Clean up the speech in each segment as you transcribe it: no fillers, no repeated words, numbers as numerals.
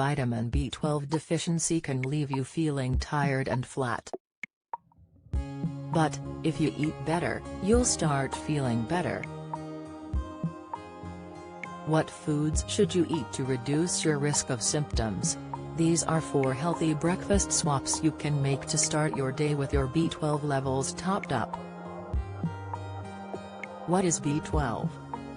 Vitamin B12 deficiency can leave you feeling tired and flat. But, if you eat better, you'll start feeling better. What foods should you eat to reduce your risk of symptoms? These are 4 healthy breakfast swaps you can make to start your day with your B12 levels topped up. What is B12?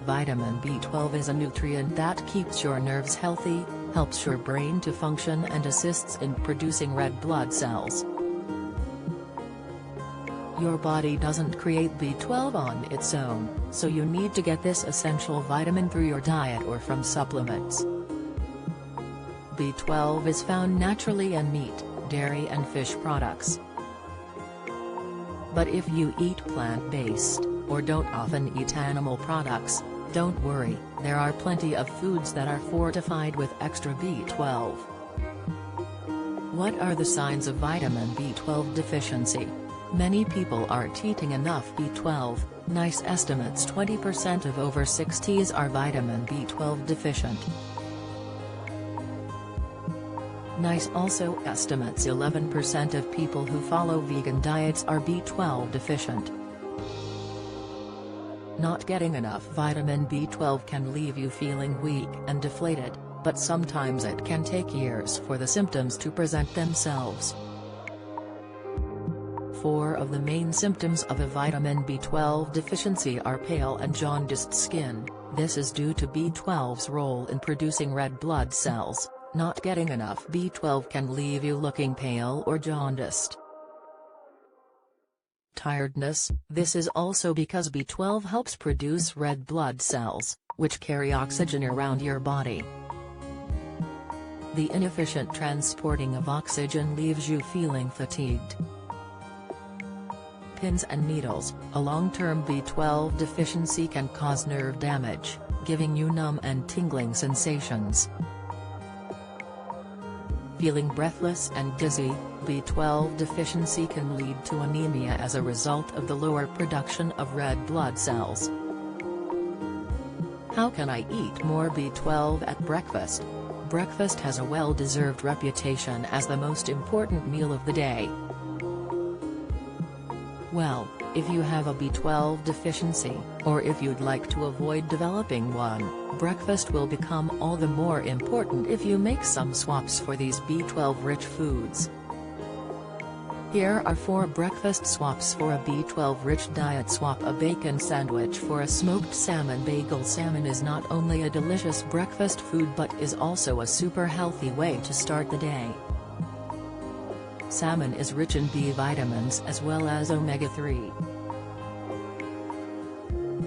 Vitamin B12 is a nutrient that keeps your nerves healthy, helps your brain to function and assists in producing red blood cells. Your body doesn't create B12 on its own, so you need to get this essential vitamin through your diet or from supplements. B12 is found naturally in meat, dairy and fish products. But if you eat plant-based, or don't often eat animal products, don't worry, there are plenty of foods that are fortified with extra B12. What are the signs of vitamin B12 deficiency? Many people aren't eating enough B12, NICE estimates 20% of over 60s are vitamin B12 deficient. NICE also estimates 11% of people who follow vegan diets are B12 deficient. Not getting enough vitamin B12 can leave you feeling weak and deflated, but sometimes it can take years for the symptoms to present themselves. 4 of the main symptoms of a vitamin B12 deficiency are pale and jaundiced skin. This is due to B12's role in producing red blood cells. Not getting enough B12 can leave you looking pale or jaundiced. Tiredness, this is also because B12 helps produce red blood cells, which carry oxygen around your body. The inefficient transporting of oxygen leaves you feeling fatigued. Pins and needles, a long-term B12 deficiency can cause nerve damage, giving you numb and tingling sensations. Feeling breathless and dizzy, B12 deficiency can lead to anemia as a result of the lower production of red blood cells. How can I eat more B12 at breakfast? Breakfast has a well-deserved reputation as the most important meal of the day. Well, if you have a B12 deficiency, or if you'd like to avoid developing one, breakfast will become all the more important if you make some swaps for these B12-rich foods. Here are 4 breakfast swaps for a B12-rich diet. Swap a bacon sandwich for a smoked salmon bagel. Salmon is not only a delicious breakfast food but is also a super healthy way to start the day. Salmon is rich in B vitamins as well as omega-3.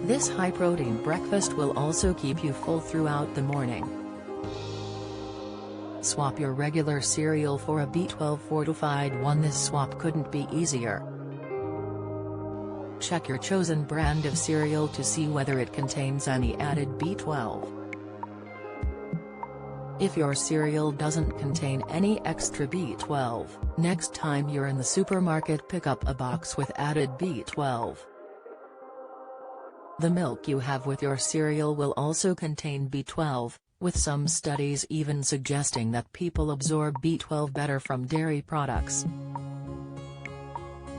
This high-protein breakfast will also keep you full throughout the morning. Swap your regular cereal for a B12 fortified one. This swap couldn't be easier. Check your chosen brand of cereal to see whether it contains any added B12. If your cereal doesn't contain any extra B12, next time you're in the supermarket, pick up a box with added B12. The milk you have with your cereal will also contain B12, with some studies even suggesting that people absorb B12 better from dairy products.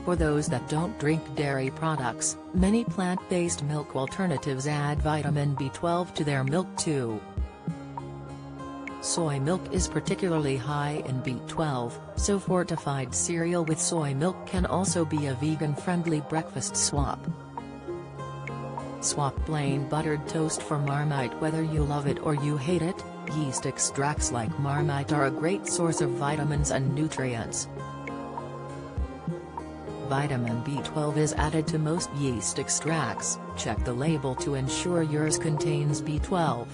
For those that don't drink dairy products, many plant-based milk alternatives add vitamin B12 to their milk too. Soy milk is particularly high in B12, so fortified cereal with soy milk can also be a vegan-friendly breakfast swap. Swap plain buttered toast for Marmite. Whether you love it or you hate it, yeast extracts like Marmite are a great source of vitamins and nutrients. Vitamin B12 is added to most yeast extracts. Check the label to ensure yours contains B12.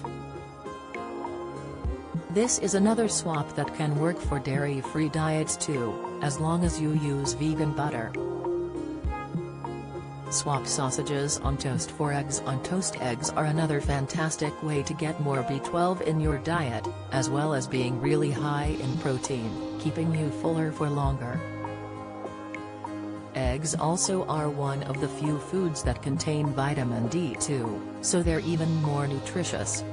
This is another swap that can work for dairy-free diets too, as long as you use vegan butter. Swap sausages on toast for eggs on toast. Eggs are another fantastic way to get more B12 in your diet, as well as being really high in protein, keeping you fuller for longer. Eggs also are one of the few foods that contain vitamin D2, so they're even more nutritious.